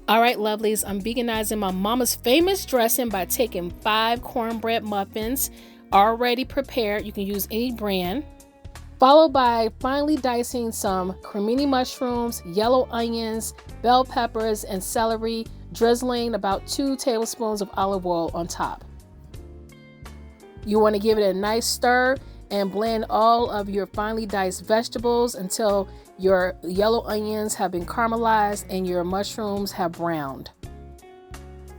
All right, lovelies, I'm veganizing my mama's famous dressing by taking 5 cornbread muffins already prepared. You can use any brand. Followed by finely dicing some cremini mushrooms, yellow onions, bell peppers, and celery, drizzling about 2 tablespoons of olive oil on top. You want to give it a nice stir and blend all of your finely diced vegetables until your yellow onions have been caramelized and your mushrooms have browned.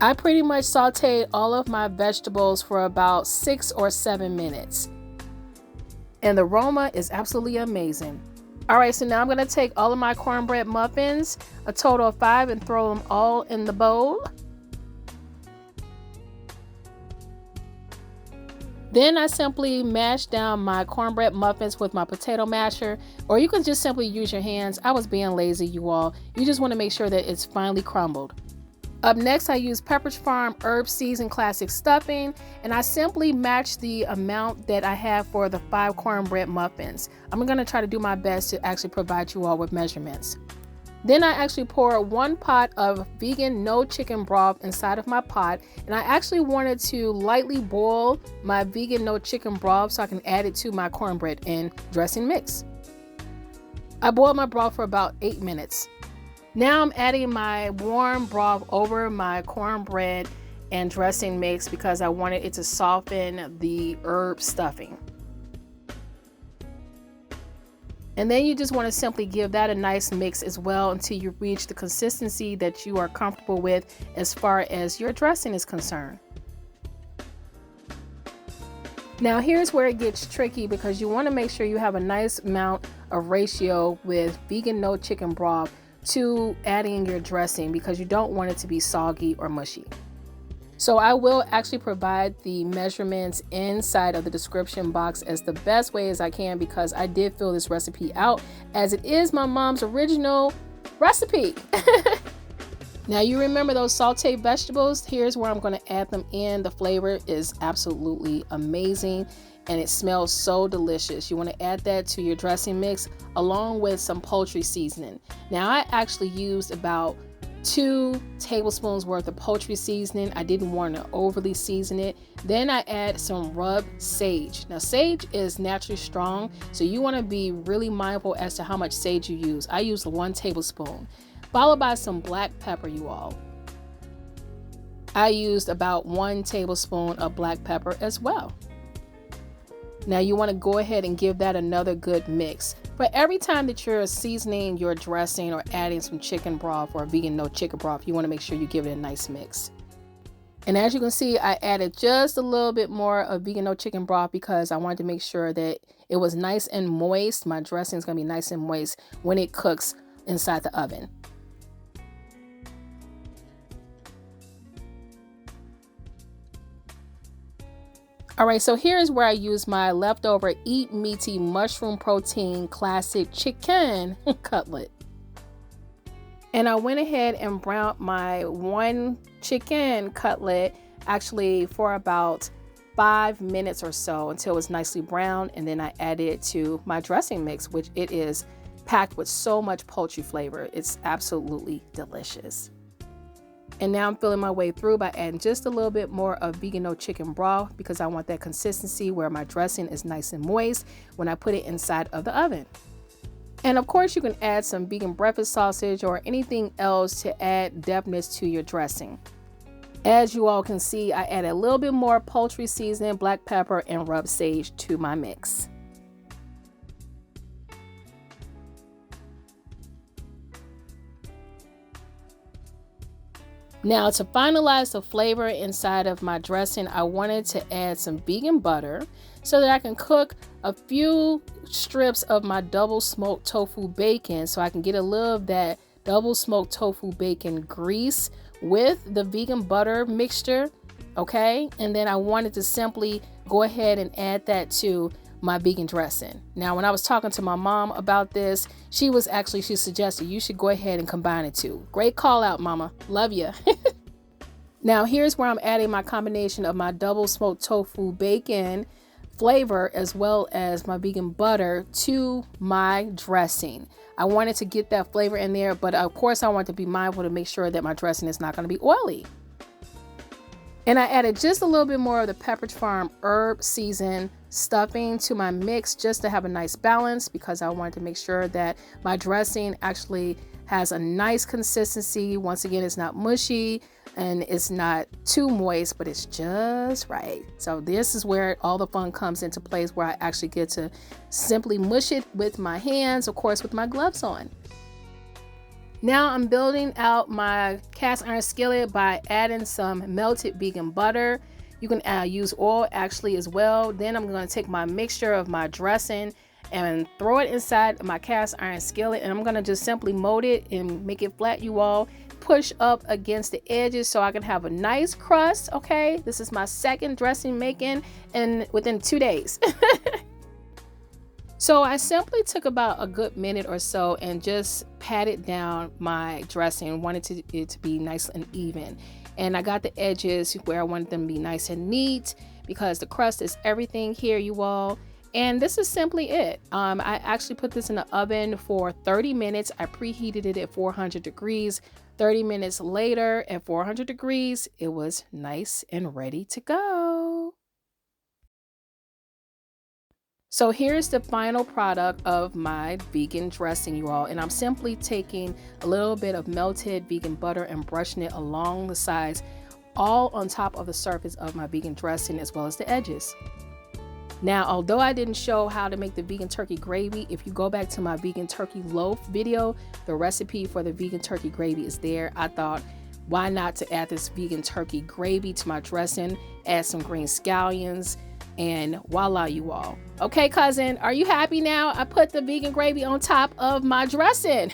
I pretty much sauteed all of my vegetables for about 6 or 7 minutes. And the aroma is absolutely amazing. All right, so now I'm going to take all of my cornbread muffins, a total of 5, and throw them all in the bowl. Then I simply mash down my cornbread muffins with my potato masher, or you can just simply use your hands. I was being lazy, you all. You just want to make sure that it's finely crumbled. Up next, I use Pepperidge Farm herb seasoned classic stuffing, and I simply match the amount that I have for the 5 cornbread muffins. I'm going to try to do my best to actually provide you all with measurements. Then I actually pour 1 pot of vegan no chicken broth inside of my pot, and I actually wanted to lightly boil my vegan no chicken broth so I can add it to my cornbread and dressing mix. I boiled my broth for about 8 minutes. Now I'm adding my warm broth over my cornbread and dressing mix because I wanted it to soften the herb stuffing. And then you just want to simply give that a nice mix as well until you reach the consistency that you are comfortable with as far as your dressing is concerned. Now here's where it gets tricky because you want to make sure you have a nice amount of ratio with vegan no chicken broth to adding your dressing because you don't want it to be soggy or mushy. So I will actually provide the measurements inside of the description box as the best way as I can because I did fill this recipe out as it is my mom's original recipe. Now you remember those sauteed vegetables? Here's where I'm going to add them in. The flavor is absolutely amazing and it smells so delicious. You want to add that to your dressing mix along with some poultry seasoning. Now I actually used about 2 tablespoons worth of poultry seasoning. I didn't want to overly season it. Then I add some rubbed sage. Now sage is naturally strong, so you want to be really mindful as to how much sage you use. I used 1 tablespoon, followed by some black pepper, you all. I used about 1 tablespoon of black pepper as well. Now you want to go ahead and give that another good mix. For every time that you're seasoning your dressing or adding some chicken broth or vegan no chicken broth, you want to make sure you give it a nice mix. And as you can see, I added just a little bit more of vegan no chicken broth because I wanted to make sure that it was nice and moist. My dressing is going to be nice and moist when it cooks inside the oven. All right, so here's where I use my leftover EatMeati mushroom protein classic Chik'n cutlet. And I went ahead and browned my 1 Chik'n cutlet actually for about 5 minutes or so until it was nicely browned. And then I added it to my dressing mix, which it is packed with so much poultry flavor. It's absolutely delicious. And now I'm filling my way through by adding just a little bit more of vegan no chicken broth because I want that consistency where my dressing is nice and moist when I put it inside of the oven. And of course you can add some vegan breakfast sausage or anything else to add depthness to your dressing. As you all can see, I added a little bit more poultry seasoning, black pepper, and rubbed sage to my mix. Now to finalize the flavor inside of my dressing, I wanted to add some vegan butter so that I can cook a few strips of my double smoked tofu bacon so I can get a little of that double smoked tofu bacon grease with the vegan butter mixture, okay? And then I wanted to simply go ahead and add that to my vegan dressing. Now, when I was talking to my mom about this, she suggested you should go ahead and combine it too. Great call out, mama. Love you. Now, here's where I'm adding my combination of my double smoked tofu bacon flavor as well as my vegan butter to my dressing. I wanted to get that flavor in there, but of course I want to be mindful to make sure that my dressing is not going to be oily. And I added just a little bit more of the Pepperidge Farm herb seasoned stuffing to my mix just to have a nice balance, because I wanted to make sure that my dressing actually has a nice consistency. Once again, it's not mushy and it's not too moist, but it's just right. So this is where all the fun comes into place, where I actually get to simply mush it with my hands, of course with my gloves on. Now I'm building out my cast iron skillet by adding some melted vegan butter. You can use oil actually as well. Then I'm going to take my mixture of my dressing and throw it inside my cast iron skillet, and I'm going to just simply mold it and make it flat, you all. Push up against the edges so I can have a nice crust. Okay, this is my second dressing making and within 2 days. So I simply took about a good minute or so and just patted down my dressing. Wanted it to be nice and even. And I got the edges where I wanted them to be nice and neat, because the crust is everything here, you all. And this is simply it. I actually put this in the oven for 30 minutes. I preheated it at 400 degrees. 30 minutes later at 400 degrees, it was nice and ready to go. So here's the final product of my vegan dressing, you all. And I'm simply taking a little bit of melted vegan butter and brushing it along the sides, all on top of the surface of my vegan dressing as well as the edges. Now, although I didn't show how to make the vegan turkey gravy, if you go back to my vegan turkey loaf video, the recipe for the vegan turkey gravy is there. I thought, why not to add this vegan turkey gravy to my dressing, add some green scallions, and voila, you all. Okay, cousin, are you happy now? I put the vegan gravy on top of my dressing.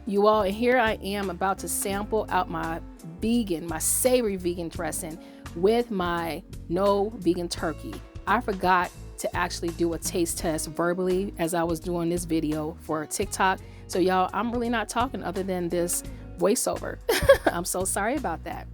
You all, and here I am about to sample out my savory vegan dressing with my no vegan turkey. I forgot to actually do a taste test verbally as I was doing this video for TikTok. So y'all, I'm really not talking other than this voiceover. I'm so sorry about that.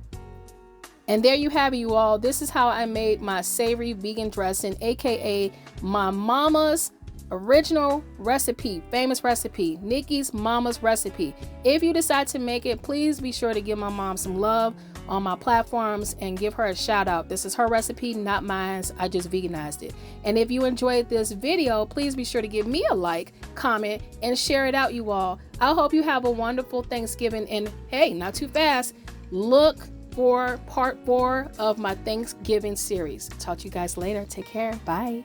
And there you have it, you all. This is how I made my savory vegan dressing, aka my mama's original recipe, famous recipe, Nicky's mama's recipe. If you decide to make it, please be sure to give my mom some love on my platforms and give her a shout out. This is her recipe, not mine. I just veganized it. And if you enjoyed this video, please be sure to give me a like, comment, and share it out, you all. I hope you have a wonderful Thanksgiving, and hey, not too fast, look for part 4 of my Thanksgiving series. Talk to you guys later. Take care. Bye.